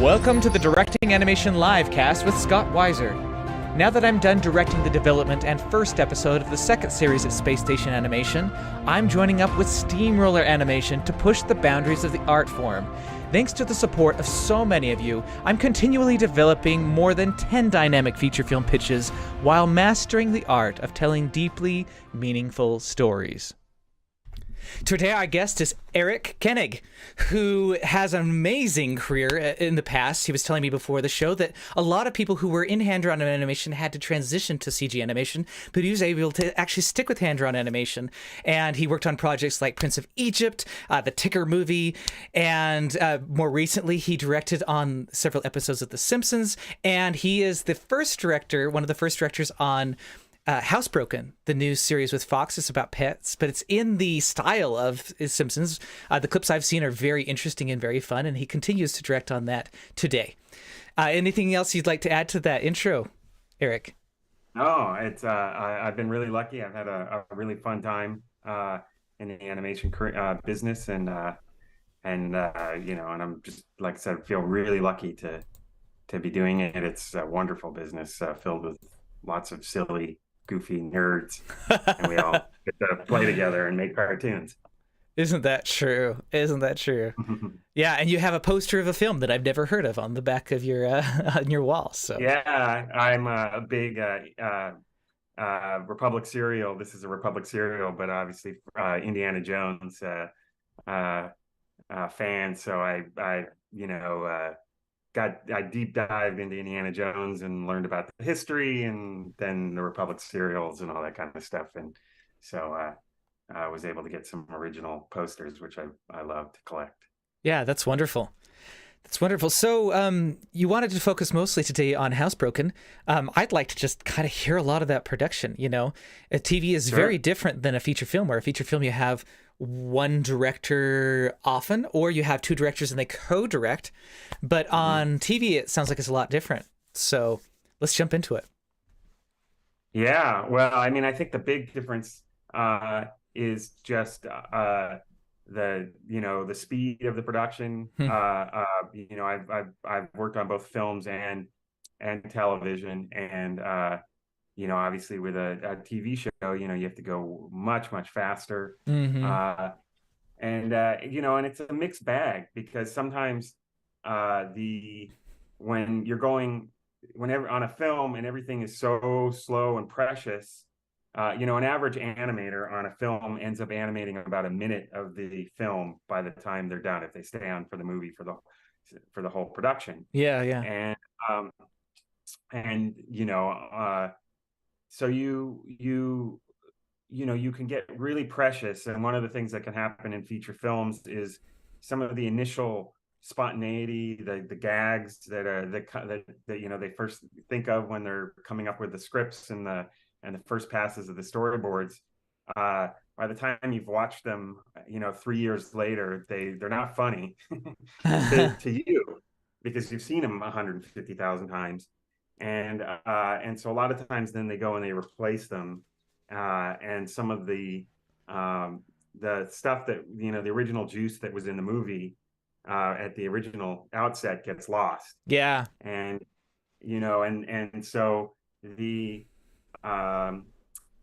Welcome to the Directing Animation Livecast with Scott Weiser. Now that I'm done directing the development and first episode of the second series at Spacestation Animation, I'm joining up with Steamroller Animation to push the boundaries of the art form. Thanks to the support of so many of you, I'm continually developing more than 10 dynamic feature film pitches while mastering the art of telling deeply meaningful stories. Today our guest is Eric Koenig, who has an amazing career in the past. He was telling me before the show that a lot of people who were in hand-drawn animation had to transition to CG animation, but he was able to actually stick with hand-drawn animation. And he worked on projects like Prince of Egypt, the Tigger Movie, and more recently he directed on several episodes of The Simpsons. And he is the first director, one of the first directors on HouseBroken, the new series with Fox. It's about pets, but it's in the style of Simpsons. The clips I've seen are very interesting and very fun, and he continues to direct on that today. Anything else you'd like to add to that intro, Eric? No, it's I've been really lucky. I've had a really fun time in the animation business, and I'm just, like I said, feel really lucky to be doing it. It's a wonderful business filled with lots of silly, goofy nerds, and we all get to play together and make cartoons. Isn't that true? Isn't that true? Yeah, and you have a poster of a film that I've never heard of on the back of your on your wall. So yeah, I'm a big Republic cereal. This is a Republic cereal, but obviously Indiana Jones fan. So I deep dived into Indiana Jones and learned about the history and then the Republic serials and all that kind of stuff. And so I was able to get some original posters, which I love to collect. yeah, that's wonderful. That's wonderful. So you wanted to focus mostly today on HouseBroken. I'd like to just kind of hear a lot of that production. You know, a TV is very different than a feature film, where a feature film you have one director often, or you have two directors and they co-direct. But on TV, it sounds like it's a lot different. So let's jump into it. Yeah, well, I mean, I think the big difference is just the speed of the production. I've worked on both films and television, and obviously with a TV show, you have to go much faster. And it's a mixed bag, because sometimes whenever on a film and everything is so slow and precious, an average animator on a film ends up animating about a minute of the film by the time they're done, if they stay on for the movie for the whole production. Yeah. So you can get really precious, and one of the things that can happen in feature films is some of the initial spontaneity, the gags that they first think of when they're coming up with the scripts and the first passes of the storyboards. By the time you've watched them 3 years later, they're not funny to you, because you've seen them 150,000 times. And so a lot of times then they go and they replace them, and some of the stuff that the original juice that was in the movie at the original outset gets lost. Yeah. And so the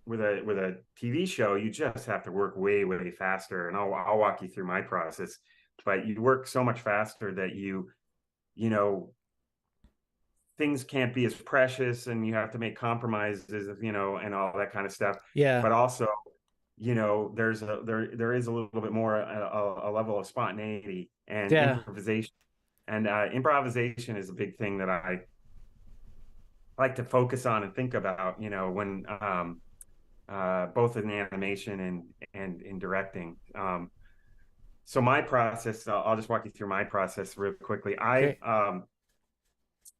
with a TV show, you just have to work way faster, and I'll walk you through my process. But you work so much faster that things can't be as precious, and you have to make compromises, and all that kind of stuff. Yeah. But also, there is a little bit more a level of spontaneity and improvisation. And improvisation is a big thing that I like to focus on and think about, when both in animation and in directing. So my process, I'll just walk you through my process real quickly.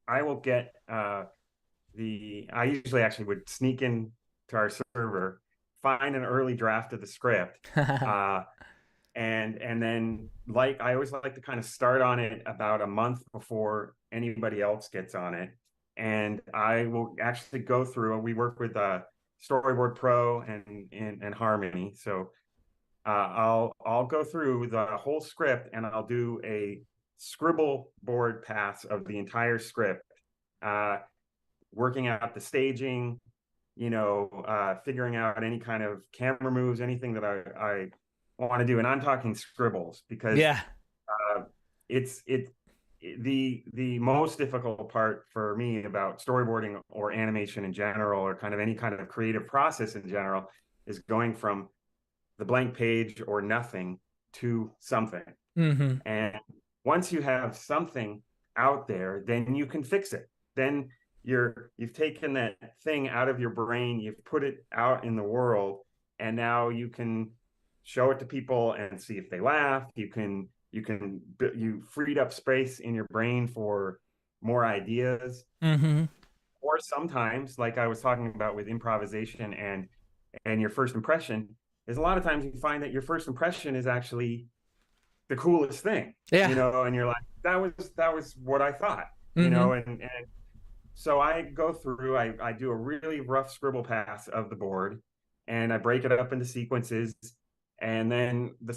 I will get I usually actually would sneak in to our server, find an early draft of the script, and then, I always like to kind of start on it about a month before anybody else gets on it. And I will actually go through, we work with Storyboard Pro and Harmony. So I'll go through the whole script, and I'll do a scribble board paths of the entire script, working out the staging, figuring out any kind of camera moves, anything that I want to do. And I'm talking scribbles, because Yeah. it's the most difficult part for me about storyboarding or animation in general, or kind of any kind of creative process in general, is going from the blank page or nothing to something. Mm-hmm. And once you have something out there, then you can fix it. Then you've taken that thing out of your brain, you've put it out in the world, and now you can show it to people and see if they laugh. You freed up space in your brain for more ideas. Mm-hmm. Or sometimes, like I was talking about with improvisation and your first impression, is a lot of times you find that your first impression is actually the coolest thing, Yeah. and you're like, that was what I thought, Mm-hmm. and so I go through, I do a really rough scribble pass of the board, and I break it up into sequences, and then the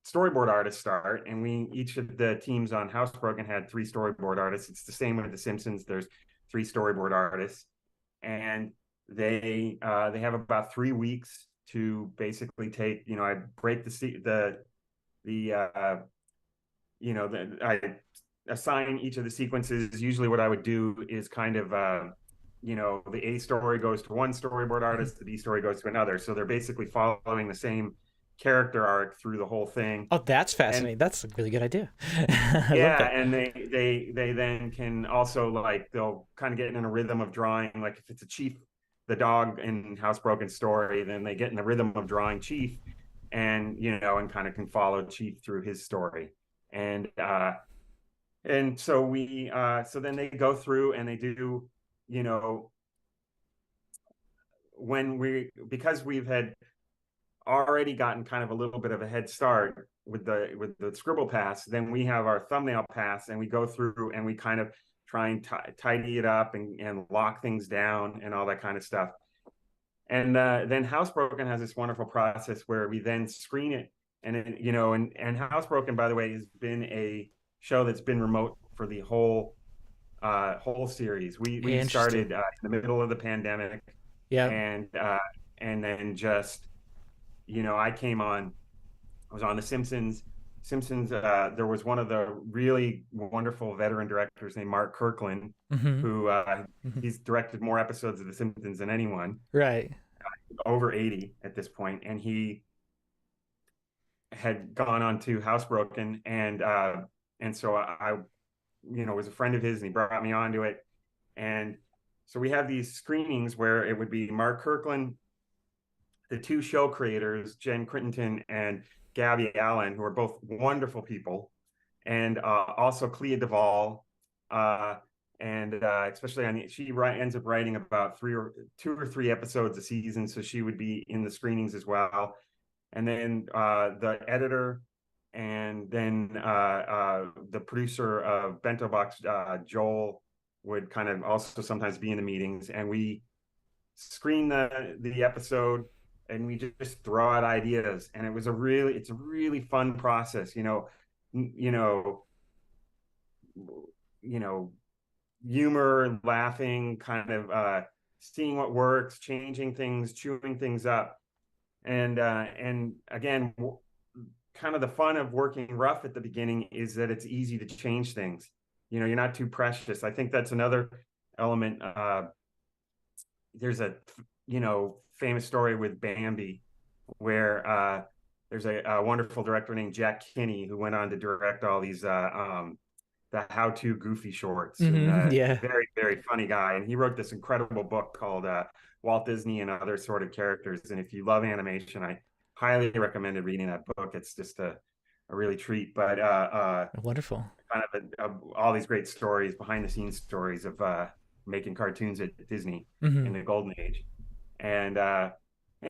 storyboard artists start, and each of the teams on HouseBroken had 3 storyboard artists. It's the same with the Simpsons. There's 3 storyboard artists, and they have about 3 weeks to basically take, I break I assign each of the sequences. Usually what I would do is kind of, the A story goes to one storyboard artist, the B story goes to another. So they're basically following the same character arc through the whole thing. Oh, that's And fascinating. That's a really good idea. I love yeah, that. and they then can also, like, they'll kind of get in a rhythm of drawing. Like if it's a Chief, the dog in Housebroken story, then they get in the rhythm of drawing Chief, and and kind of can follow Chief through his story. And so so then they go through and they do, you know because we've had already gotten kind of a little bit of a head start with the scribble pass, then we have our thumbnail pass, and we go through and we kind of try and tidy it up and lock things down and all that kind of stuff. And then Housebroken has this wonderful process where we then screen it. And and Housebroken, by the way, has been a show that's been remote for the whole series. We Interesting. started in the middle of the pandemic, Yeah. and then just, I came on. I was on the Simpsons. There was one of the really wonderful veteran directors named Mark Kirkland, Mm-hmm. who Mm-hmm. he's directed more episodes of the Simpsons than anyone, Right. over 80 at this point, and he had gone on to Housebroken, and so I was a friend of his, and he brought me onto it. And so we have these screenings where it would be Mark Kirkland, the 2 show creators, Jen Crittenden and Gabby Allen, who are both wonderful people, and also Clea Duvall, and especially she ends up writing about 2 or 3 episodes a season, so she would be in the screenings as well. And then the editor, and then the producer of Bento Box, Joel, would kind of also sometimes be in the meetings, and we screen the episode, and we just throw out ideas. And it's a really fun process, you know you know humor, laughing, kind of seeing what works, changing things, chewing things up. And again, kind of the fun of working rough at the beginning is that it's easy to change things. You're not too precious. I think that's another element. There's a famous story with Bambi, where there's a wonderful director named Jack Kinney, who went on to direct all these the how-to Goofy shorts, and Mm-hmm. Yeah. very, very funny guy. And he wrote this incredible book called Walt Disney and Other Sorted Characters. And if you love animation, I highly recommend reading that book. It's just a really treat. But Wonderful. kind of all these great stories, behind the scenes stories of making cartoons at Disney Mm-hmm. in the golden age. And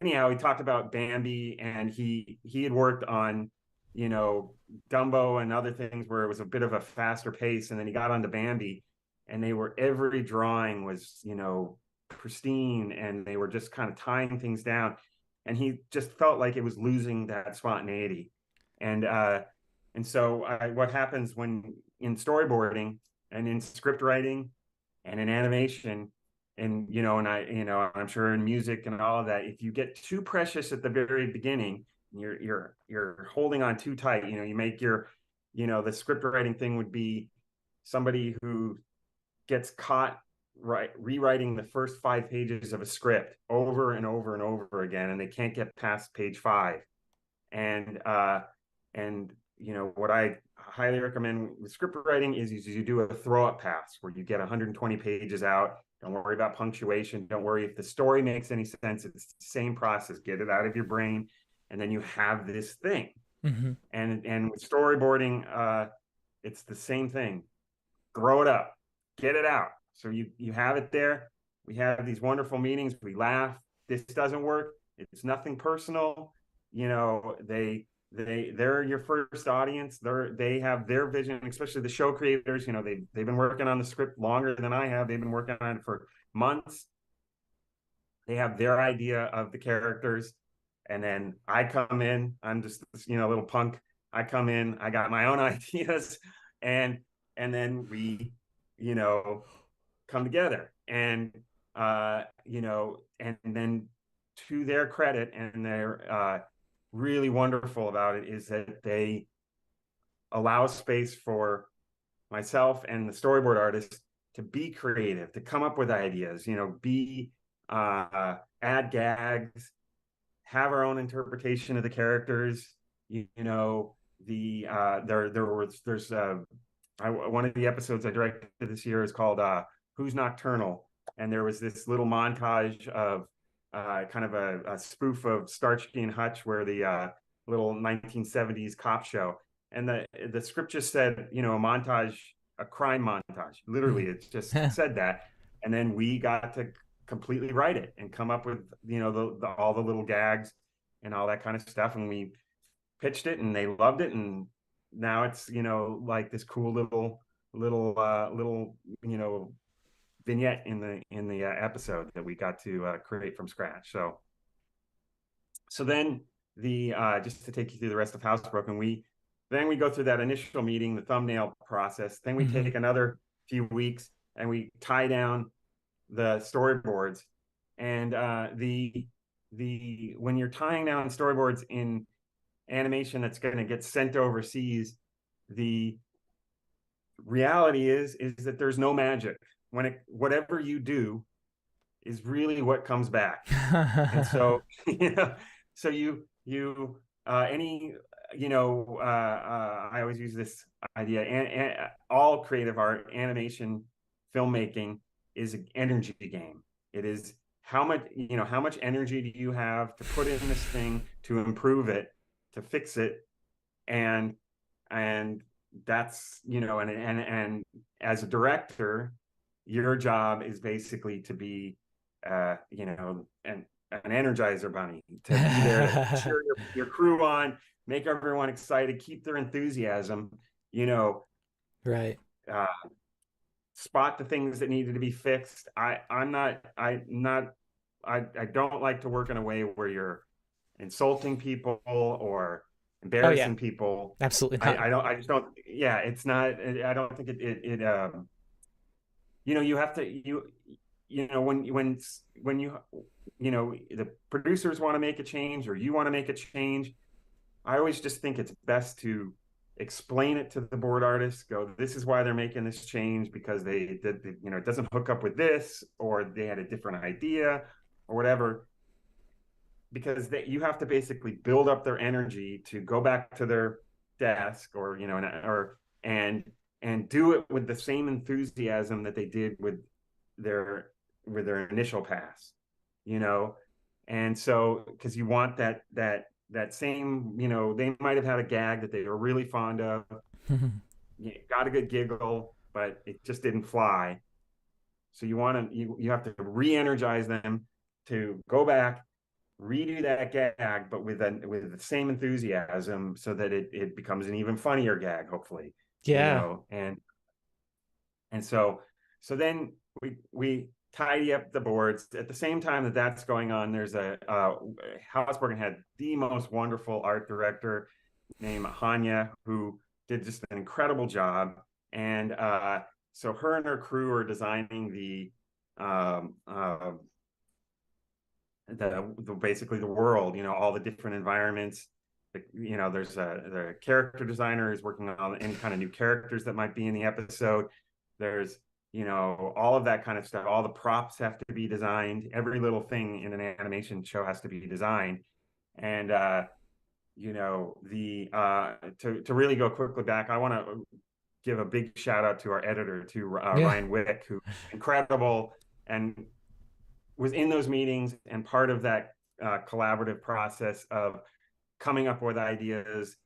anyhow, he talked about Bambi, and he had worked on, Dumbo and other things where it was a bit of a faster pace, and then he got onto Bambi, and every drawing was, pristine, and they were just kind of tying things down, and he just felt like it was losing that spontaneity. And And so what happens when in storyboarding and in script writing and in animation, and I'm sure in music and all of that, if you get too precious at the very beginning, you're holding on too tight. You make the script writing thing would be somebody who gets caught rewriting the first 5 pages of a script over and over and over again, and they can't get past page 5. And what I highly recommend with script writing is you do a throw up pass where you get 120 pages out. Don't worry about punctuation. Don't worry if the story makes any sense. It's the same process. Get it out of your brain, and then you have this thing. Mm-hmm. And with storyboarding, it's the same thing. Throw it up, get it out. So you have it there. We have these wonderful meetings. We laugh. This doesn't work. It's nothing personal. They're your first audience. They have their vision, especially the show creators. They've been working on the script longer than I have. They've been working on it for months. They have their idea of the characters, and then I come in. I'm just little punk. I come in. I got my own ideas, and then we come together, and and then to their credit, and they're really wonderful about it, is that they allow space for myself and the storyboard artist to be creative, to come up with ideas, add gags, have our own interpretation of the characters. There's one of the episodes I directed this year is called Who's Nocturnal, and there was this little montage of kind of a spoof of Starsky and Hutch, where the little 1970s cop show, and the script just said, a crime montage. Literally, it just said that, and then we got to completely write it and come up with all the little gags and all that kind of stuff, and we pitched it, and they loved it, and now it's like this cool little vignette in the episode that we got to create from scratch. So then just to take you through the rest of HouseBroken, we go through that initial meeting, the thumbnail process. Then we take another few weeks and we tie down the storyboards. And when you're tying down storyboards in animation that's going to get sent overseas, the reality is that there's no magic. Whatever you do is really what comes back. And so I always use this idea, and all creative art, animation, filmmaking is an energy game. It is how much energy do you have to put in this thing, to improve it, to fix it, and that's and as a director, your job is basically to be an energizer bunny, to be there to cheer your crew on, make everyone excited, keep their enthusiasm, right. Spot the things that needed to be fixed. I don't like to work in a way where you're insulting people or embarrassing people. Absolutely not. I just don't. Yeah, it's not. I don't think it you have to when the producers want to make a change or you want to make a change, I always just think it's best to explain it to the board artists. Go, this is why they're making this change, because they did it doesn't hook up with this, or they had a different idea or whatever, because you have to basically build up their energy to go back to their desk or and do it with the same enthusiasm that they did with their initial pass, and so because you want that same, they might have had a gag that they were really fond of, got a good giggle, but it just didn't fly. So you have to re-energize them to go back, redo that gag, but with the same enthusiasm, so that it becomes an even funnier gag, hopefully. Yeah. And so then we tidy up the boards. At the same time that's going on, there's HouseBroken had the most wonderful art director named Hanya, who did just an incredible job. And so her and her crew are designing um, uh, basically the world, all the different environments. There's the character designer who's working on any kind of new characters that might be in the episode. There's all of that kind of stuff. All the props have to be designed. Every little thing in an animation show has to be designed. And to really go quickly back, I want to give a big shout out to our editor, to Ryan Wick, who incredible and was in those meetings and part of that collaborative process of coming up with ideas,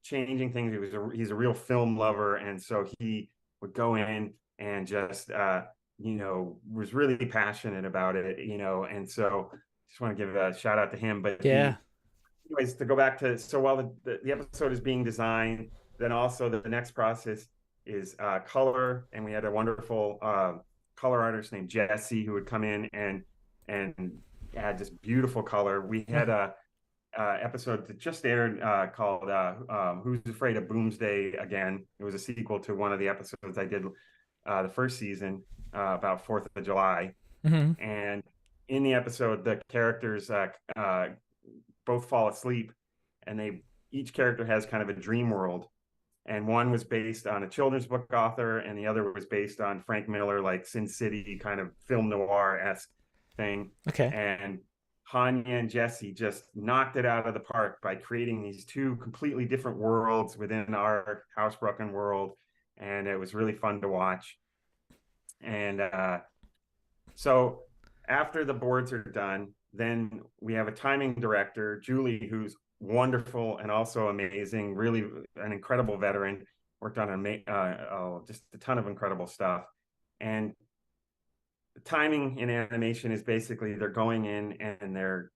changing things. He's a real film lover, and so he would go in and just was really passionate about it, and so just want to give a shout out to him. But anyways, to go back to, so while the episode is being designed, then also the next process is color, and we had a wonderful color artist named Jesse who would come in and add just beautiful color. We had a episode that just aired called Who's Afraid of Boomsday Again. It was a sequel to one of the episodes I did the first season about 4th of July. Mm-hmm. And in the episode, the characters both fall asleep, and each character has kind of a dream world. And one was based on a children's book author, and the other was based on Frank Miller, like Sin City kind of film noir-esque thing. Okay. And Hanya and Jesse just knocked it out of the park by creating these two completely different worlds within our HouseBroken world, and it was really fun to watch. And so after the boards are done, then we have a timing director, Julie, who's wonderful and also amazing, really an incredible veteran, worked on just a ton of incredible stuff. And the timing in animation is basically they're going in and they're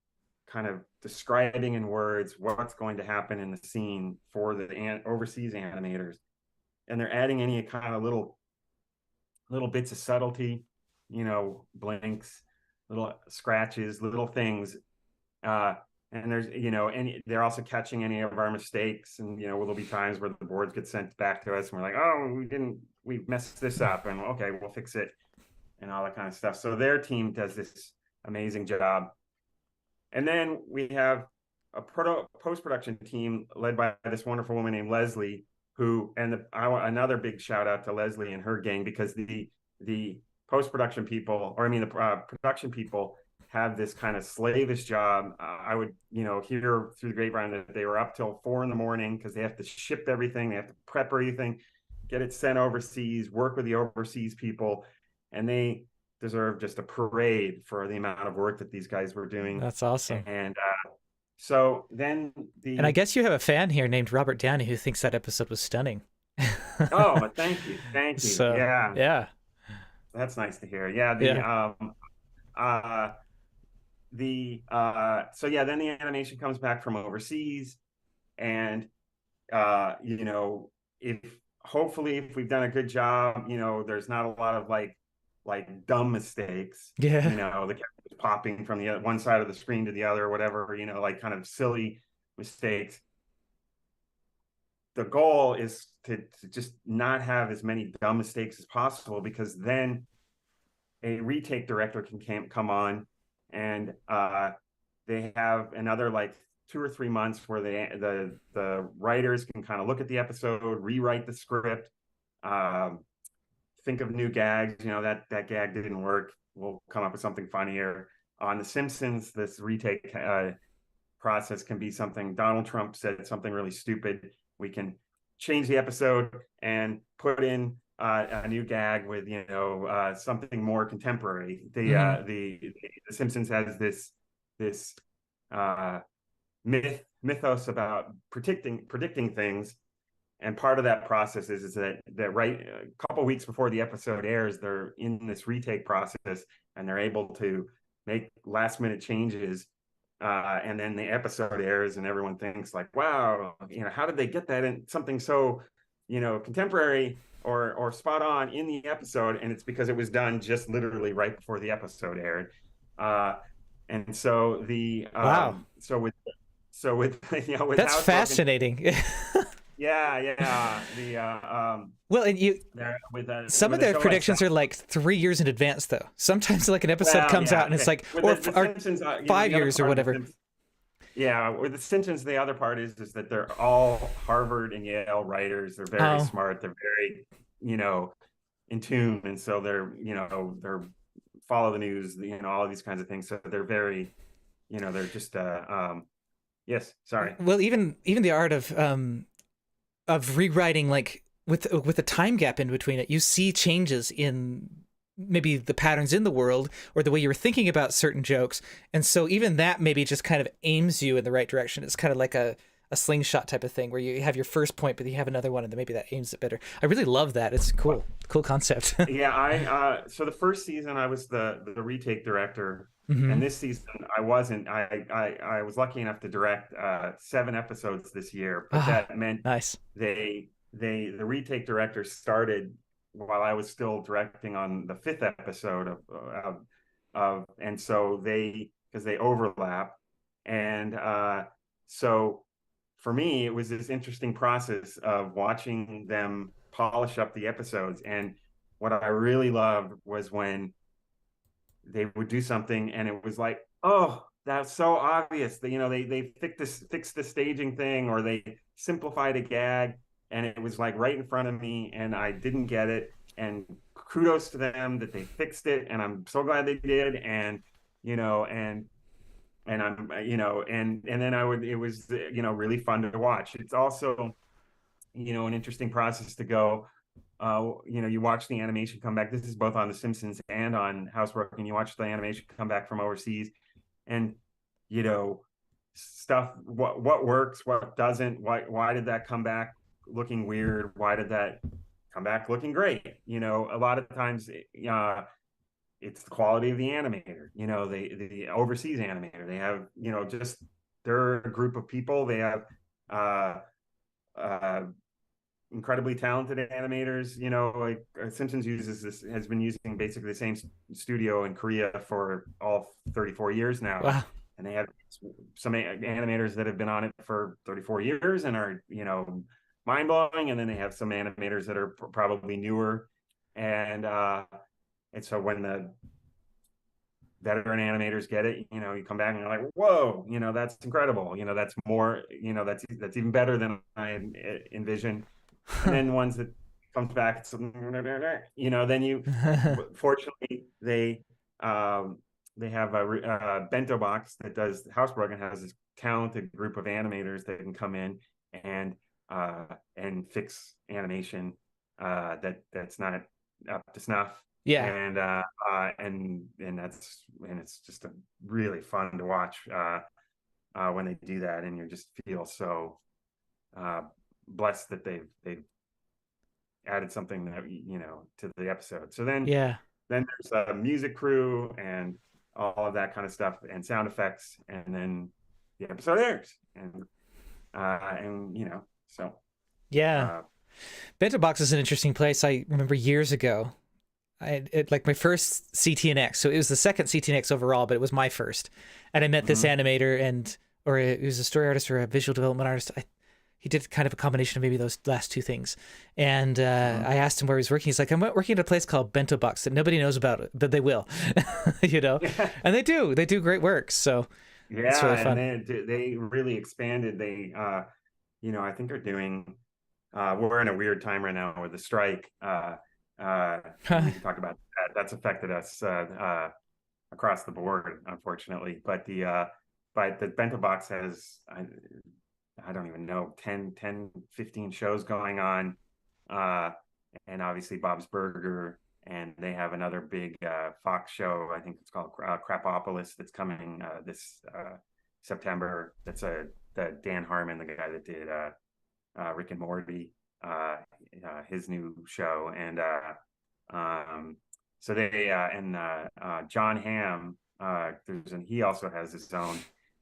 kind of describing in words what's going to happen in the scene for the overseas animators, and they're adding any kind of little bits of subtlety, blinks, little scratches, little things, and there's and they're also catching any of our mistakes, and there'll be times where the boards get sent back to us and we're like, oh, we messed this up, and okay, we'll fix it, and all that kind of stuff. So their team does this amazing job. And then we have a post-production team led by this wonderful woman named Leslie, another big shout out to Leslie and her gang, because the post-production people, or I mean the production people, have this kind of slavish job. I would hear through the grapevine that they were up till 4 a.m. because they have to ship everything, they have to prep everything, get it sent overseas, work with the overseas people, and they deserve just a parade for the amount of work that these guys were doing. That's awesome. And so then and I guess you have a fan here named Robert Downey who thinks that episode was stunning. Oh, thank you. So, yeah, that's nice to hear. Yeah, so yeah, then the animation comes back from overseas, and if hopefully if we've done a good job, there's not a lot of like dumb mistakes. The characters popping from the one side of the screen to the other, or whatever, like kind of silly mistakes. The goal is to just not have as many dumb mistakes as possible, because then a retake director can come on, and they have another like 2 or 3 months where the writers can kind of look at the episode, rewrite the script, think of new gags. That gag didn't work, we'll come up with something funnier. On The Simpsons, this retake process can be something. Donald Trump said something really stupid, we can change the episode and put in a new gag with something more contemporary. The Simpsons has this mythos about predicting things, and part of that process is that right a couple weeks before the episode airs, they're in this retake process, and they're able to make last minute changes, and then the episode airs and everyone thinks like, wow, how did they get that in something so contemporary or spot on in the episode? And it's because it was done just literally right before the episode aired. And so with that's fascinating. yeah. The Well, and you there some of with a their show like predictions are like 3 years in advance, though. Sometimes like an episode well, comes out yeah, and it's like, with or, the or Simpsons, the other 5 years or part of the whatever. Simpsons, yeah, with the Simpsons, the other part is that they're all Harvard and Yale writers. They're very Oh, smart. They're very, in tune, and so they're follow the news, all of these kinds of things. So they're very, they're just yes, sorry. well, even the art of rewriting, like with a time gap in between it, you see changes in maybe the patterns in the world or the way you were thinking about certain jokes, and so even that maybe just kind of aims you in the right direction. It's kind of like a slingshot type of thing where you have your first point, but you have another one, and then maybe that aims it better. I really love that. It's cool concept. Yeah, I so the first season I was the retake director, and Hmm. this season I wasn't. I was lucky enough to direct 7 episodes this year, but Ah, that meant nice. the retake director started while I was still directing on the fifth episode and so because they overlap, and so for me it was this interesting process of watching them polish up the episodes. And what I really loved was when they would do something and it was like, oh, that's so obvious that they fixed the staging thing, or they simplified a gag, and it was like right in front of me and I didn't get it. And kudos to them that they fixed it, and I'm so glad they did. And you know and I'm and then I would it was really fun to watch. It's also an interesting process to go. You watch the animation come back. This is both on The Simpsons and on HouseBroken. You watch the animation come back from overseas, and you know stuff. What works, what doesn't. Why did that come back looking weird? Why did that come back looking great? A lot of times, it's the quality of the animator. The overseas animator. They have just they're a group of people. They have. Uh, uh, Incredibly talented animators. Like Simpsons has been using basically the same studio in Korea for all 34 years now, Wow. and they have some animators that have been on it for 34 years and are mind blowing, and then they have some animators that are probably newer, and so when the veteran animators get it, you come back and you're like, whoa, that's incredible, that's more, that's even better than I envisioned. And then ones that comes back, it's, then fortunately they have a bento box that does HouseBroken has this talented group of animators that can come in and fix animation that's not up to snuff. Yeah. And it's just really fun to watch when they do that, and you just feel so uh, blessed that they've added something that to the episode. So Yeah. then there's a music crew and all of that kind of stuff and sound effects, and then the episode airs, and so Yeah. uh, Bento Box is an interesting place. I remember years ago, like my first CTNX. So it was the second CTNX overall, but it was my first. And I met this mhm. animator, or he was a story artist or a visual development artist. He did kind of a combination of maybe those last two things. And Mhm. I asked him where he was working. He's like, I'm working at a place called Bento Box that nobody knows about it, but they will, and they do. They do great work. So it's Yeah, really and fun. they really expanded. They I think they're doing we're in a weird time right now with the strike. And we can talk about that. That's affected us across the board, unfortunately. But the bento box has I don't even know 15 shows going on, uh and obviously Bob's Burger, and they have another big Fox show. I think it's called Crapopolis, that's coming this September. That's the Dan Harmon, the guy that did Rick and Morty, his new show. And um, so they and John Hamm, he also has his own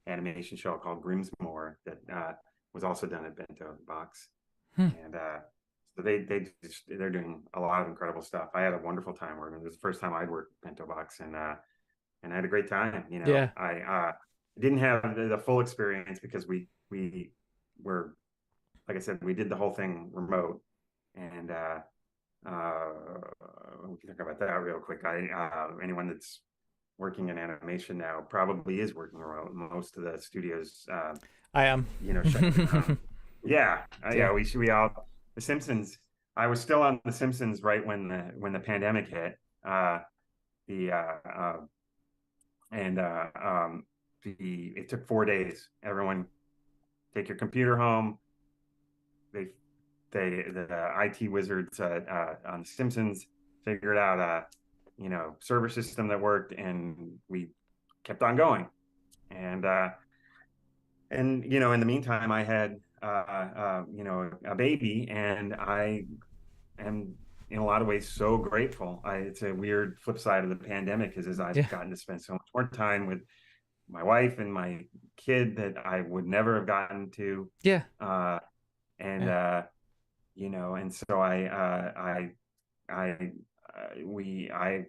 animation show called Grimsmore that was also done at Bento Box. Hmm. And so they're doing a lot of incredible stuff. I had a wonderful time working. It was the first time I'd worked Bento Box, and I had a great time. Yeah. I didn't have the full experience because we were like I said, we did the whole thing remote, and we can talk about that real quick. Anyone that's working in animation now probably is working remote. Most of the studios, I am. shut down. Yeah, Yeah. we all the Simpsons. I was still on the Simpsons right when the pandemic hit. The and it took 4 days. Everyone take your computer home. They the IT wizards on the Simpsons figured out a server system that worked, and we kept on going. And in the meantime, I had a baby, and I am in a lot of ways so grateful. It's a weird flip side of the pandemic is I've Yeah. gotten to spend so much more time with my wife and my kid that I would never have gotten to. Yeah. And Yeah. and so I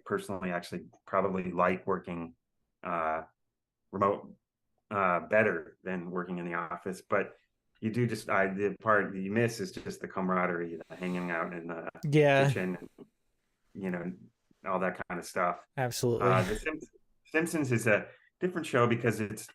personally actually probably like working remote better than working in the office, but you do just the part that you miss is just the camaraderie, the hanging out in the Yeah. kitchen, and all that kind of stuff. Absolutely. The Simpsons is a different show because it's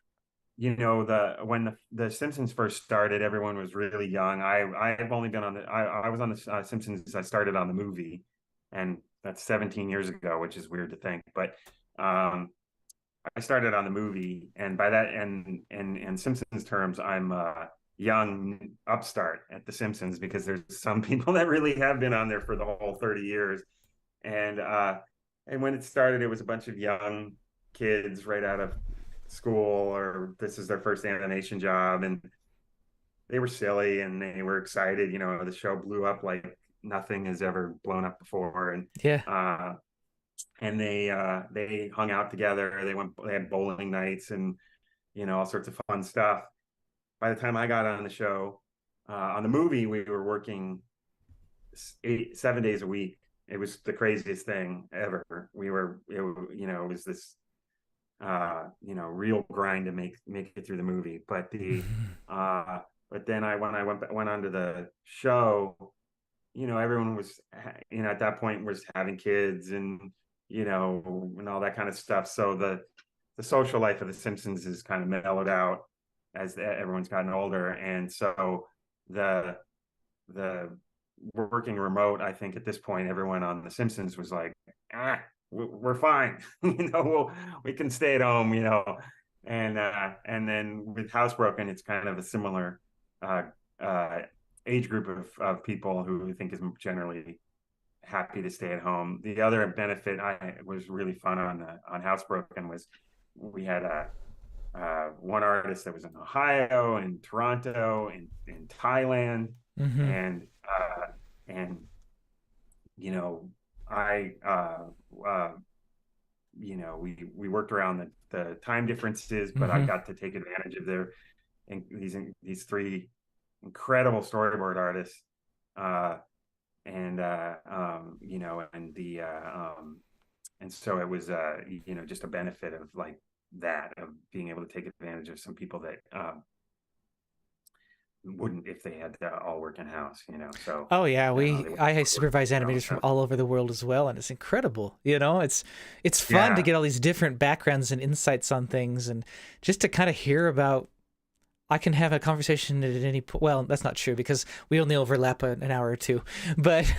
when the Simpsons first started, everyone was really young. I've only been on I was on the Simpsons. I started on the movie, and that's 17 years ago, which is weird to think, but I started on the movie, and by that and in Simpsons terms, I'm a young upstart at the Simpsons because there's some people that really have been on there for the whole 30 years. And when it started, it was a bunch of young kids right out of school, or this is their first animation job, and they were silly and they were excited. The show blew up like nothing has ever blown up before, and Yeah. they hung out together. They had bowling nights and all sorts of fun stuff. By the time I got on the show, on the movie, we were working 7 days a week. It was the craziest thing ever. It was this real grind to make it through the movie. But then when I went onto the show, everyone was at that point was having kids and and all that kind of stuff. So the social life of the Simpsons is kind of mellowed out as everyone's gotten older, and so the working remote, I think at this point everyone on the Simpsons was like, we're fine. We can stay at home, and then with HouseBroken, it's kind of a similar age group of people who think is generally happy to stay at home. The other benefit I was really fun on HouseBroken was we had one artist that was in Ohio and Toronto and in Thailand, Mm-hmm. and I we worked around the time differences, but I Mm-hmm. got to take advantage of these three incredible storyboard artists, and and so it was just a benefit of like that, of being able to take advantage of some people that wouldn't if they had to all work in house. So Oh yeah, they wouldn't I work supervise their own animators from stuff. all over the world as well, and it's incredible. It's fun to Yeah, get all these different backgrounds and insights on things, and just to kind of hear about. I can have a conversation at any point. Well, that's not true because we only overlap an hour or two, but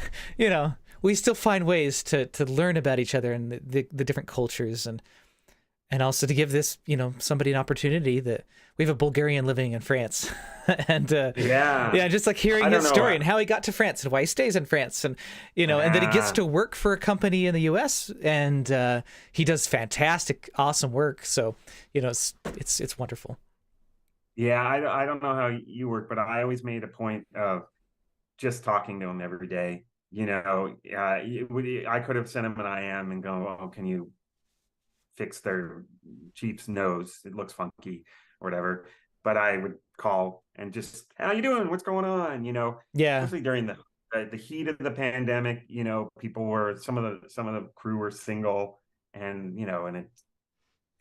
we still find ways to learn about each other and the different cultures, and also to give this somebody an opportunity that we have a Bulgarian living in France, and yeah. yeah, just like hearing I don't his know. story and how he got to France and why he stays in France, and and that he gets to work for a company in the U.S. and he does fantastic, awesome work. So it's wonderful. Yeah, I don't know how you work, but I always made a point of just talking to him every day. I could have sent him an IM and go, "Oh, can you fix their Chief's nose? It looks funky," or whatever. But I would call and just, "How you doing? What's going on?" Yeah. Especially during the heat of the pandemic. People were some of the crew were single, and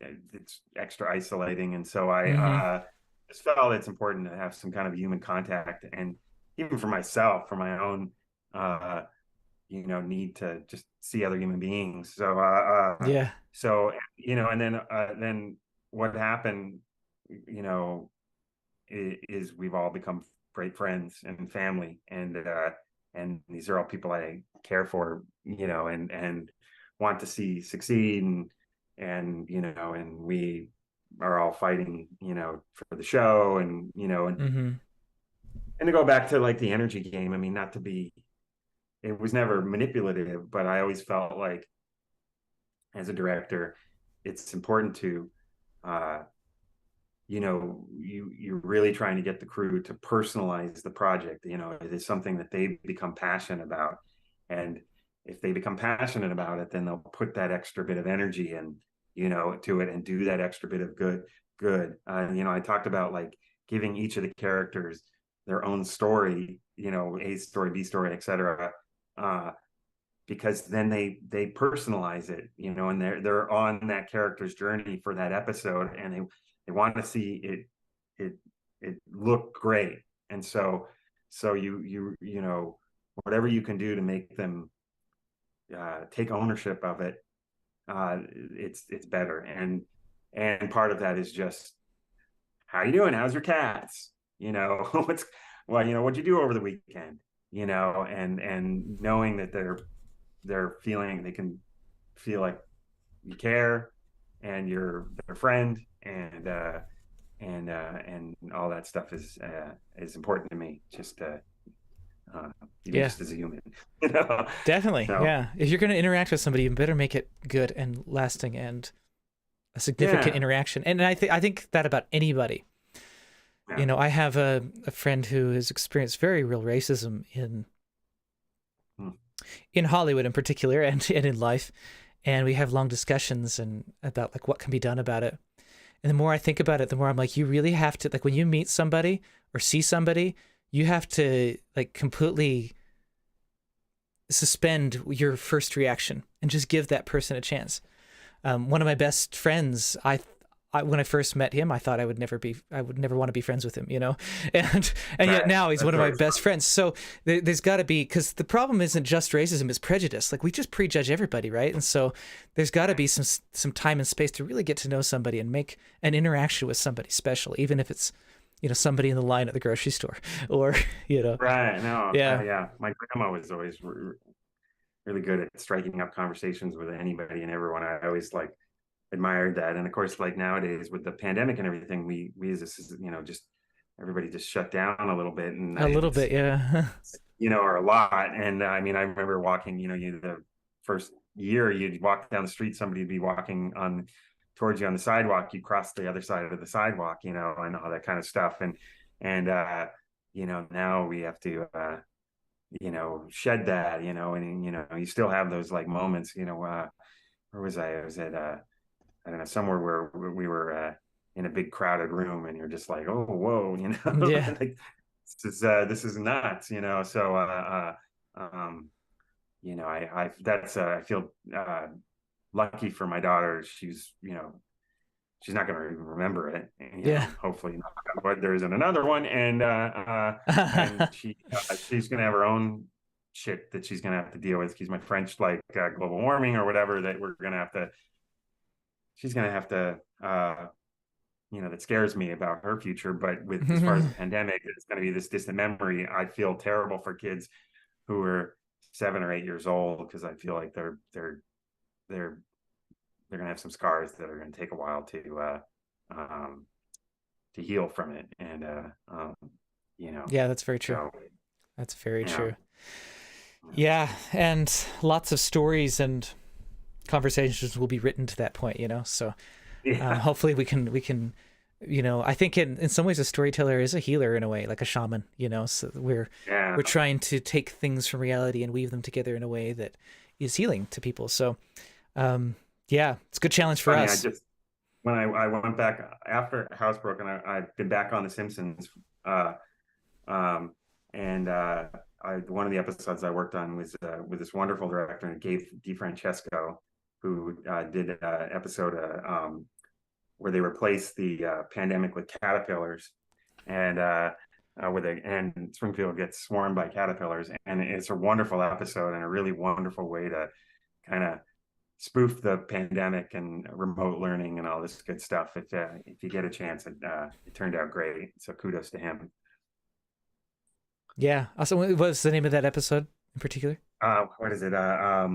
it's extra isolating, and so I Mm-hmm. just felt it's important to have some kind of human contact. And even for myself, for my own, need to just see other human beings. Yeah. So, and then what happened, you know, is we've all become great friends and family, and these are all people I care for, and want to see succeed, and we are all fighting, for the show, Mm-hmm. and to go back to like the energy game. I mean, not to be, it was never manipulative, but I always felt like as a director, it's important to, uh, you're really trying to get the crew to personalize the project. It is something that they become passionate about, and if they become passionate about it, then they'll put that extra bit of energy and to it, and do that extra bit of good. I talked about like giving each of the characters their own story, A story, B story, etc. Because then they personalize it, and they're on that character's journey for that episode, and they want to see it look great. And so whatever you can do to make them take ownership of it, it's better. And part of that is just, how you doing, how's your cats, what's what'd you do over the weekend, and knowing that they're feeling, they can feel like you care, and you're their friend, and all that stuff is important to me, just even Yeah. just as a human. Definitely. So Yeah. If you're going to interact with somebody, you better make it good and lasting and a significant yeah, interaction. And I think that about anybody. yeah. I have a friend who has experienced very real racism Hmm. in Hollywood in particular, and in life. And we have long discussions and about like what can be done about it. And the more I think about it, the more I'm like, you really have to, like, when you meet somebody or see somebody, you have to like completely suspend your first reaction and just give that person a chance. One of my best friends, when I first met him, I thought I would never want to be friends with him, and yet now he's That's one of my always best fun. friends. So there's got to be, because the problem isn't just racism, it's prejudice. Like, we just prejudge everybody, right? And so there's got to be some time and space to really get to know somebody and make an interaction with somebody special, even if it's somebody in the line at the grocery store, or Right. No. yeah, Yeah. My grandma was always really good at striking up conversations with anybody and everyone. I always like admired that. And of course, like nowadays with the pandemic and everything, we as a, just everybody just shut down a little bit, and a little it's, bit, yeah. or a lot. And I mean, I remember walking, the first year you'd walk down the street, somebody'd be walking on towards you on the sidewalk, you cross the other side of the sidewalk, and all that kind of stuff. And now we have to shed that, and you still have those like moments, where was I was at I don't know, somewhere where we were in a big crowded room, and you're just like, oh, whoa, Yeah. like this is nuts, So I feel lucky for my daughter. She's not going to remember it, Yeah. hopefully not, but there isn't another one. And she's going to have her own shit that she's going to have to deal with. Excuse my French, like global warming or whatever, that she's going to have to that scares me about her future. But with, as far as the pandemic, it's going to be this distant memory. I feel terrible for kids who are 7 or 8 years old, because I feel like they're gonna have some scars that are gonna take a while to heal from it. And Yeah, that's very true. so That's very yeah. true. Yeah, and lots of stories and conversations will be written to that point, So Yeah. hopefully we can, I think in some ways a storyteller is a healer in a way, like a shaman, So we're Yeah. trying to take things from reality and weave them together in a way that is healing to people. So, yeah, it's a good challenge for Funny, us. when I went back after HouseBroken, I've been back on The Simpsons, um, and one of the episodes I worked on was with this wonderful director, Gabe DiFrancesco, who did an episode where they replaced the pandemic with caterpillars, and and Springfield gets swarmed by caterpillars, and it's a wonderful episode and a really wonderful way to kind of spoof the pandemic and remote learning and all this good stuff. If you get a chance, it turned out great. So kudos to him. Yeah. Also, what was the name of that episode in particular? What is it? I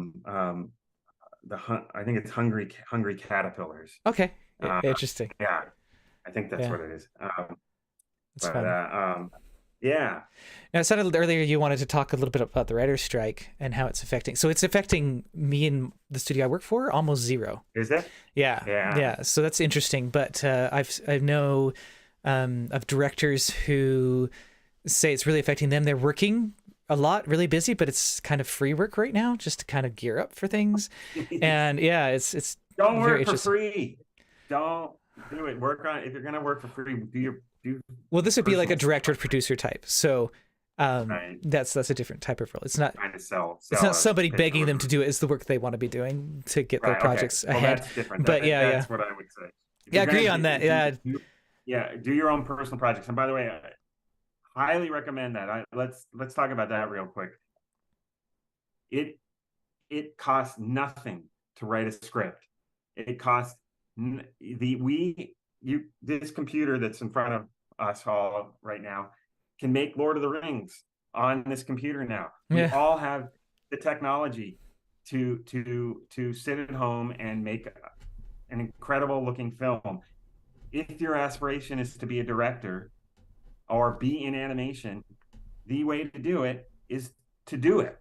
think it's hungry caterpillars. Okay. Uh, Interesting. yeah, I think that's Yeah, what it is. it's But fun. yeah, Now, it sounded earlier you wanted to talk a little bit about the writer's strike and how it's affecting. So it's affecting me and the studio I work for almost zero. is it? Yeah, Yeah. yeah. So that's interesting. But I know of directors who say it's really affecting them. They're working a lot, really busy, but it's kind of free work right now, just to kind of gear up for things. And yeah, it's Don't very work for interesting. free. Don't do it. Work on if you're gonna work for free. Do Well, this would be like a personal director stuff, producer type. So right? that's a different type of role. Trying to sell It's not a somebody pitch begging or them to do it. It's the work they want to be doing to get their right. Okay. projects Well, ahead. that's different. But yeah, That's what I would say. If yeah, I you're agree gonna on that. yeah, do your own personal projects. And by the way, I highly recommend that. Let's talk about that real quick. It costs nothing to write a script. It costs this computer that's in front of us all right now can make Lord of the Rings on this computer now. We Yeah, all have the technology to sit at home and make an incredible looking film. If your aspiration is to be a director or be in animation, the way to do it is to do it,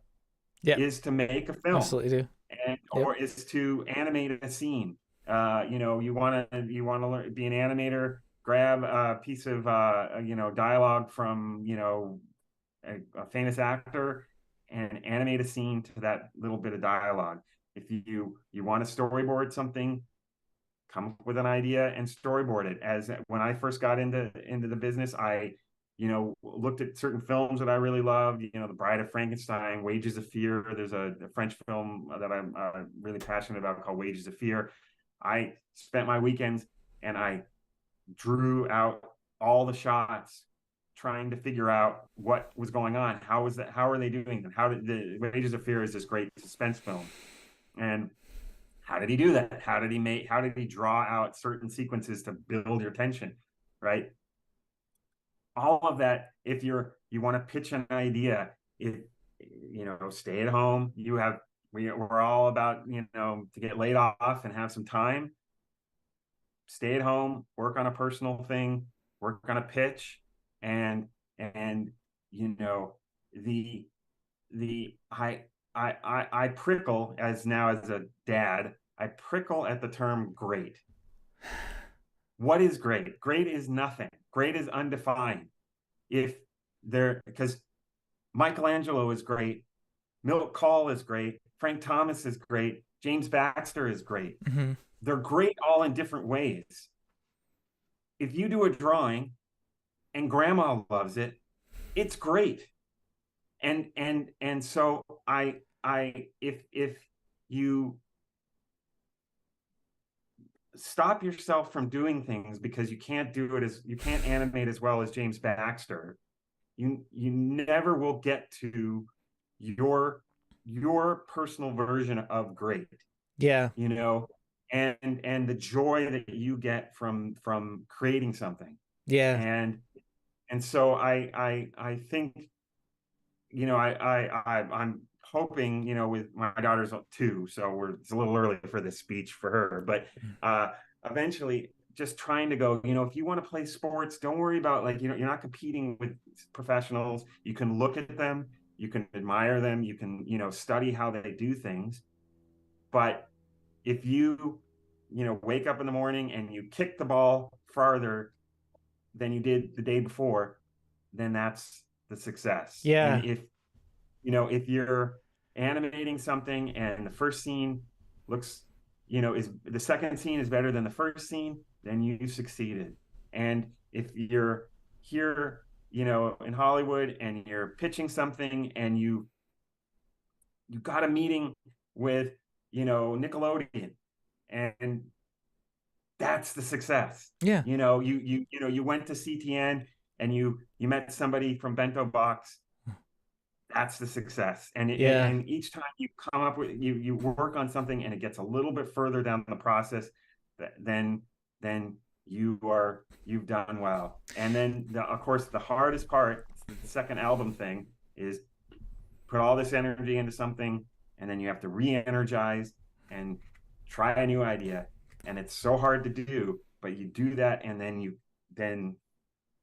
yeah, is to make a film, absolutely do. and Yep. or is to animate a scene. You want to be an animator, grab a piece of dialogue from a famous actor and animate a scene to that little bit of dialogue. If you want to storyboard something, come up with an idea and storyboard it. As when I first got into the business, I looked at certain films that I really loved. The Bride of Frankenstein, Wages of Fear. There's a French film that I'm really passionate about called Wages of Fear. I spent my weekends and I drew out all the shots, trying to figure out what was going on. How are they doing them? How did the Wages of Fear is this great suspense film, and how did he do that? How did he draw out certain sequences to build your tension, right? All of that. If you want to pitch an idea, stay at home. We're all about to get laid off and have some time. Stay at home, work on a personal thing, work on a pitch, and the I prickle as a dad. I prickle at the term great. What is great? Great is nothing. Great is undefined. Because Michelangelo is great, Milt Kahl is great, Frank Thomas is great, James Baxter is great. Mm-hmm. They're great all in different ways. If you do a drawing and grandma loves it, it's great. And so if you stop yourself from doing things because you can't animate as well as James Baxter, you never will get to your personal version of great. Yeah. And the joy that you get from creating something. Yeah. And so I think I'm hoping with my daughter's 2, so it's a little early for this speech for her, but eventually just trying to go, if you want to play sports, don't worry about you're not competing with professionals. You can look at them, you can admire them, you can study how they do things. But if you wake up in the morning and you kick the ball farther than you did the day before, then that's the success. Yeah. And if you're animating something and the first scene looks is the second scene is better than the first scene, then you succeeded. And if you're here in Hollywood and you're pitching something and you got a meeting with Nickelodeon, and that's the success. Yeah. You went to CTN and you met somebody from Bento Box, that's the success. Yeah. And each time you come up with you work on something and it gets a little bit further down the process, then you've done well. And then of course the hardest part, the second album thing, is put all this energy into something, and then you have to re-energize and try a new idea, and it's so hard to do, but you do that, and then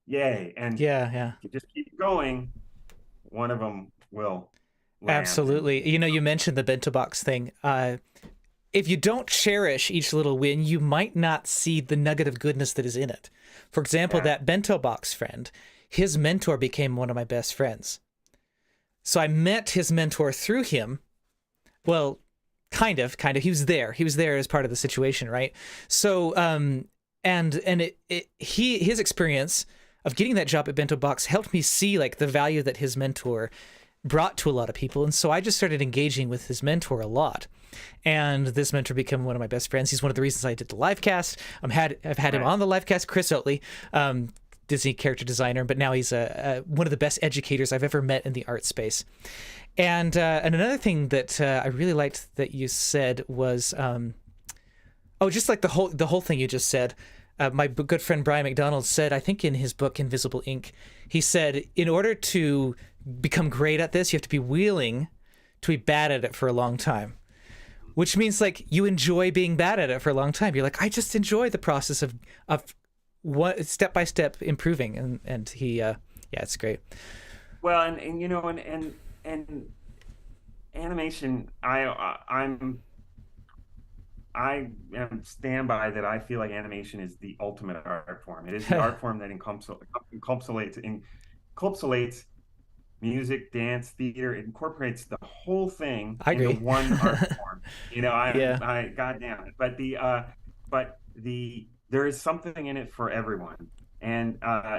yay, and Yeah. Yeah. you just keep going, one of them will land. And Absolutely. You know, you mentioned the bento box thing. If you don't cherish each little win, you might not see the nugget of goodness that is in it. For example, yeah, that bento box friend, his mentor became one of my best friends. So I met his mentor through him. Well, kind of. He was there. He was there as part of the situation, right? So, his experience of getting that job at Bento Box helped me see like the value that his mentor brought to a lot of people. And so I just started engaging with his mentor a lot. And this mentor became one of my best friends. He's one of the reasons I did the Livecast. I've had him on the Livecast, Chris Oatley, Disney character designer, but now he's one of the best educators I've ever met in the art space. And another thing that I really liked that you said was, just like the whole thing you just said. My good friend Brian McDonald said, I think in his book Invisible Ink, he said, in order to become great at this, you have to be willing to be bad at it for a long time. Which means like you enjoy being bad at it for a long time. You're like, I just enjoy the process of what step by step improving, and he it's great. well, and you know, and animation, I am stand by that. I feel like animation is the ultimate art form. It is the art form that encapsulates music, dance, theater. It incorporates the whole thing I into agree. one art form. You know, Yeah. I goddamn it. But there is something in it for everyone. And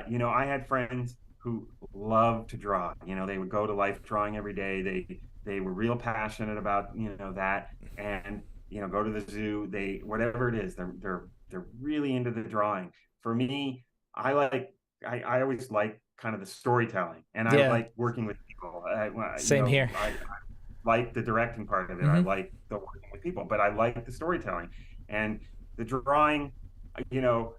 you know, I had friends who loved to draw. You know, they would go to Life Drawing every day. They were real passionate about, you know, that, and you know, go to the zoo. They, whatever it is, they're really into the drawing. For me, I always like kind of the storytelling, and I Yeah. like working with people. You Same know, here. I like the directing part of it. I Hmm. like the working with people, but I like the storytelling and the drawing. You know,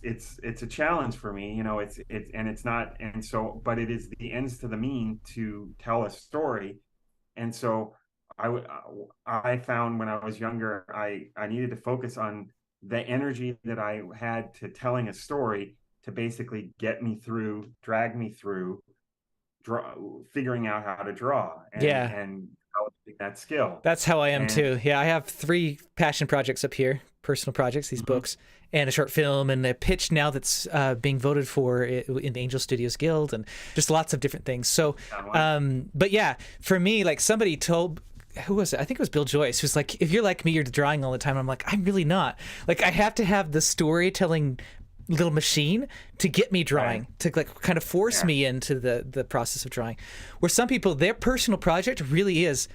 it's a challenge for me. You know, it's not, and so, but it is the ends to the mean to tell a story. And so I found when I was younger, I needed to focus on the energy that I had to telling a story to basically get me through, drag me through, draw, figuring out how to draw, Yeah. and developing that skill. That's how I am And too. Yeah, I have 3 passion projects up here, personal projects, these mhm, books, and a short film, and a pitch now that's being voted for in the Angel Studios Guild, and just lots of different things. So, but yeah, for me, like somebody told, who was it? I think it was Bill Joyce, who's like, if you're like me, you're drawing all the time. I'm like, I'm really not. Like, I have to have the storytelling little machine to get me drawing, right, to like kind of force yeah, me into the process of drawing. Where some people, their personal project really is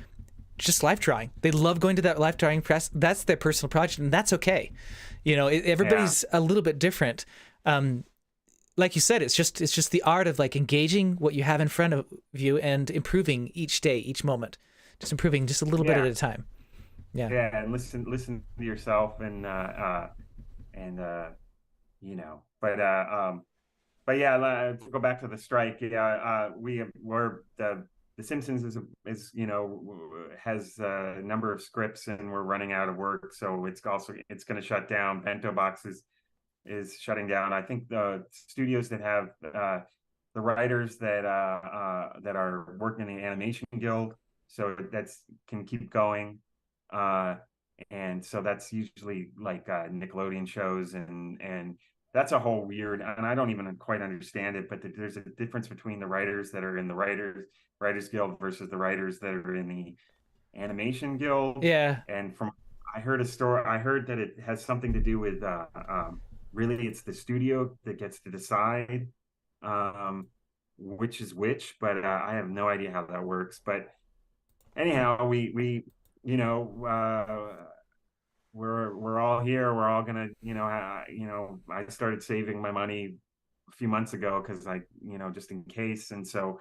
just life drawing. They love going to that life drawing press. That's their personal project, and that's okay. You know, yeah, everybody's a little bit different. Like you said, it's just the art of like engaging what you have in front of you and improving each day, each moment, just improving just a little bit at yeah, a time. Yeah. yeah, and listen to yourself, and you know, but yeah, to go back to the strike, yeah, we're the Simpsons is you know, has a number of scripts, and we're running out of work, so it's going to shut down. Bento Box is shutting down. I think the studios that have the writers that are working in the animation guild, so that's can keep going. Uh, and so that's usually like Nickelodeon shows, and that's a whole weird, and I don't even quite understand it, but there's a difference between the writers that are in the writers guild versus the writers that are in the animation guild. Yeah. And from I heard that it has something to do with really it's the studio that gets to decide um, which is which, but I have no idea how that works. But anyhow, we you know, we're all here. We're all gonna, I started saving my money a few months ago because just in case. And so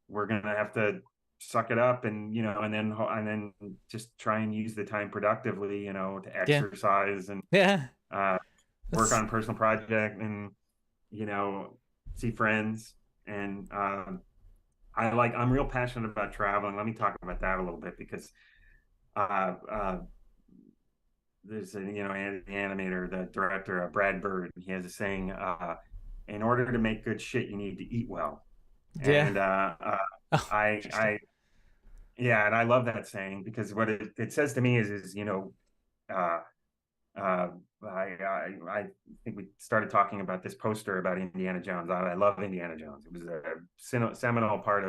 we're gonna have to suck it up and, and then just try and use the time productively, to Yeah. exercise and Yeah. uh, work That's on personal project and, you know, see friends. And I'm real passionate about traveling. Let me talk about that a little bit because uh, uh, there's the animator, the director, Brad Bird. He has a saying: "In order to make good shit, you need to eat well." yeah. And Oh, interesting. I yeah, and I love that saying because what it says to me is uh, uh, I think we started talking about this poster about Indiana Jones. I love Indiana Jones. It was a seminal part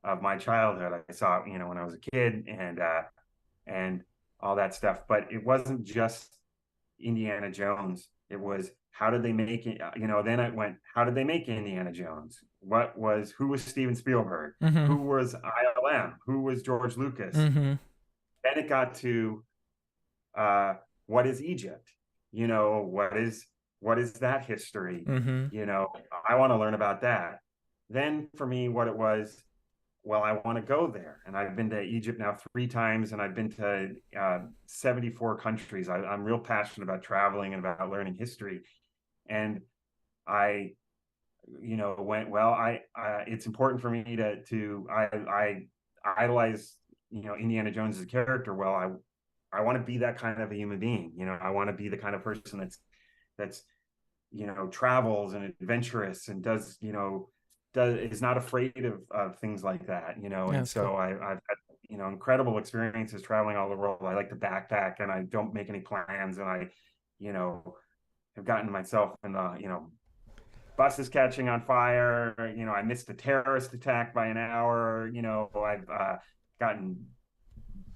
of my childhood. I saw it, when I was a kid, and all that stuff. But it wasn't just Indiana Jones. It was how did they make it? Then it went, how did they make Indiana Jones? Who was Steven Spielberg? Mm-hmm. Who was ILM? Who was George Lucas? Mm-hmm. Then it got to uh, what is Egypt? What is that history? Mm-hmm. I want to learn about that. Then for me, what it was, well, I want to go there. And I've been to Egypt now 3 times, and I've been to 74 countries. I'm real passionate about traveling and about learning history. And I, went, well, it's important for me I idolize, Indiana Jones as a character. Well, I want to be that kind of a human being. I want to be the kind of person that's travels and adventurous and is not afraid of things like that. Yeah, And that's cool. so I've had incredible experiences traveling all the world. I like to backpack and I don't make any plans, and I you know have gotten myself in the buses catching on fire. I missed a terrorist attack by an hour. I've gotten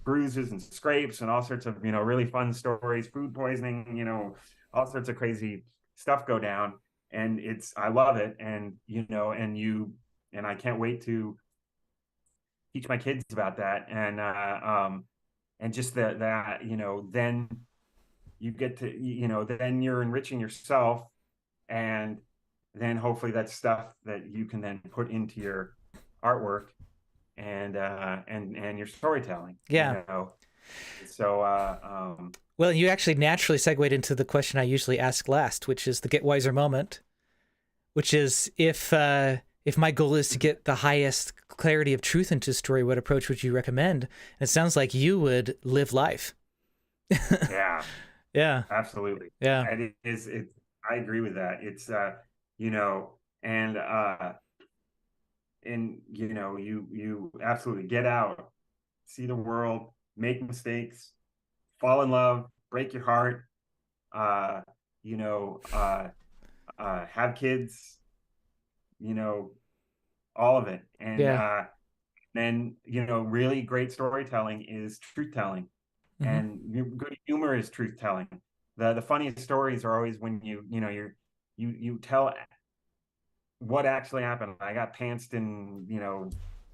bruises and scrapes and all sorts of really fun stories, food poisoning, all sorts of crazy stuff go down. And I love it. And and I can't wait to teach my kids about that. And just that then you get to then you're enriching yourself, and then hopefully that's stuff that you can then put into your artwork and your storytelling. Yeah. So Well, you actually naturally segued into the question I usually ask last, which is the get wiser moment, which is if my goal is to get the highest clarity of truth into a story, what approach would you recommend? And it sounds like you would live life. yeah, Yeah. absolutely. Yeah. And I agree with that. It's you know and you absolutely get out, see the world, make mistakes, fall in love, break your heart, uh you know uh have kids, you know all of it. And Yeah. then really great storytelling is truth telling, Mm-hmm. and good humor is truth telling. The funniest stories are always when you tell what actually happened. I got pantsed in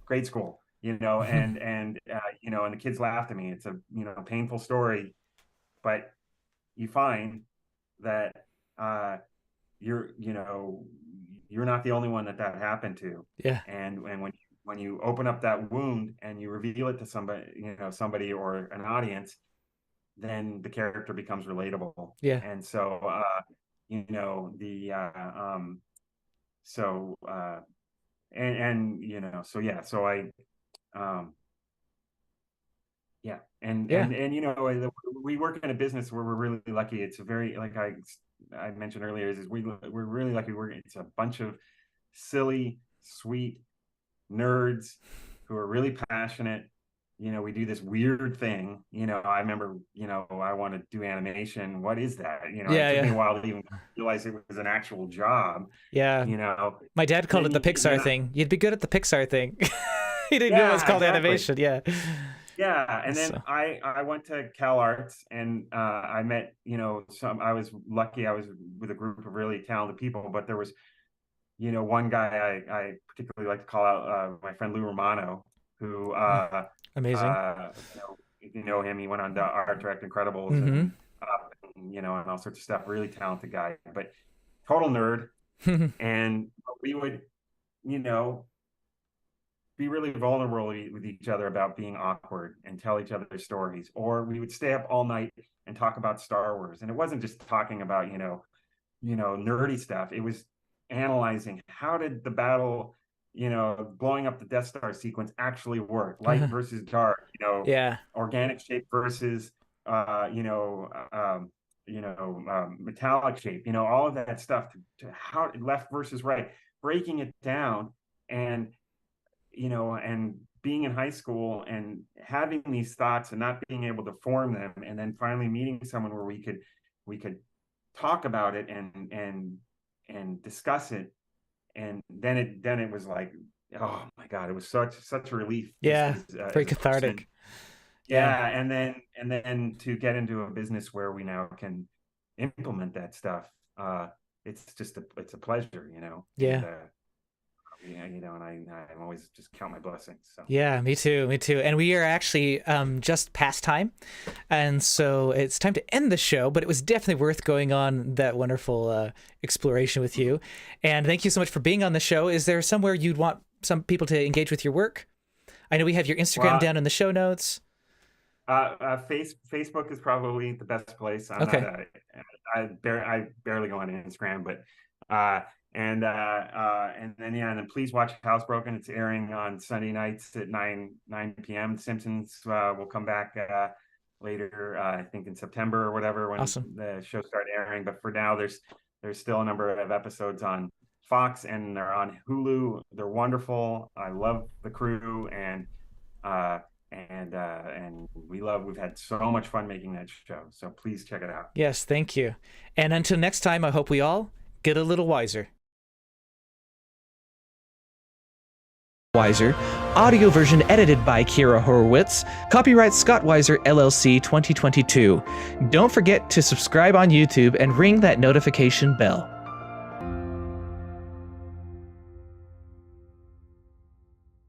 grade school, and the kids laughed at me. It's a painful story, but you find that uh you're you're not the only one that happened to. Yeah. And when you open up that wound and you reveal it to somebody or an audience, then the character becomes relatable. Yeah. And so the so and so yeah, so I um yeah. Yeah. And we work in a business where we're really lucky. It's a very, like I mentioned earlier, is we're really lucky. It's a bunch of silly, sweet nerds who are really passionate. We do this weird thing. I remember, I want to do animation. What is that? It Yeah. took me a Yeah. while to even realize it was an actual job. Yeah. You know, My dad called then it the Pixar then thing. You'd be good at the Pixar thing. He didn't know it was yeah, called exactly. animation. Yeah. Yeah, and then So. I went to Cal Arts, and I met some. I was lucky. I was with a group of really talented people, but there was one guy I particularly like to call out, my friend Lou Romano, who Amazing. if you know him, he went on to Art Direct Incredibles and all sorts of stuff. Really talented guy, but total nerd. And we would, be really vulnerable with each other about being awkward and tell each other stories. Or we would stay up all night and talk about Star Wars. And it wasn't just talking about, nerdy stuff. It was analyzing how did the battle, blowing up the Death Star sequence actually work? Light versus dark, organic shape versus, metallic shape, all of that stuff to how left versus right, breaking it down. And and being in high school and having these thoughts and not being able to form them, and then finally meeting someone where we could talk about it and discuss it, and then it was like, oh my God, it was such a relief. Very cathartic. And then to get into a business where we now can implement that stuff, it's a pleasure, and I always just count my blessings. So me too. And we are actually just past time, and so it's time to end the show. But it was definitely worth going on that wonderful exploration with you. And thank you so much for being on the show. Is there somewhere you'd want some people to engage with your work? I know we have your Instagram down in the show notes. Facebook is probably the best place. I barely go on Instagram, but and then please watch HouseBroken. It's airing on Sunday nights at 9 p.m. Simpsons will come back later, I think in September or whatever, when the show started airing. But for now, there's still a number of episodes on Fox, and they're on Hulu. They're wonderful. I love the crew, and we've had so much fun making that show. So please check it out. Yes, thank you. And until next time, I hope we all get a little wiser. Wiser, audio version edited by Kira Horowitz, copyright Scott Weiser LLC 2022. Don't forget to subscribe on YouTube and ring that notification bell.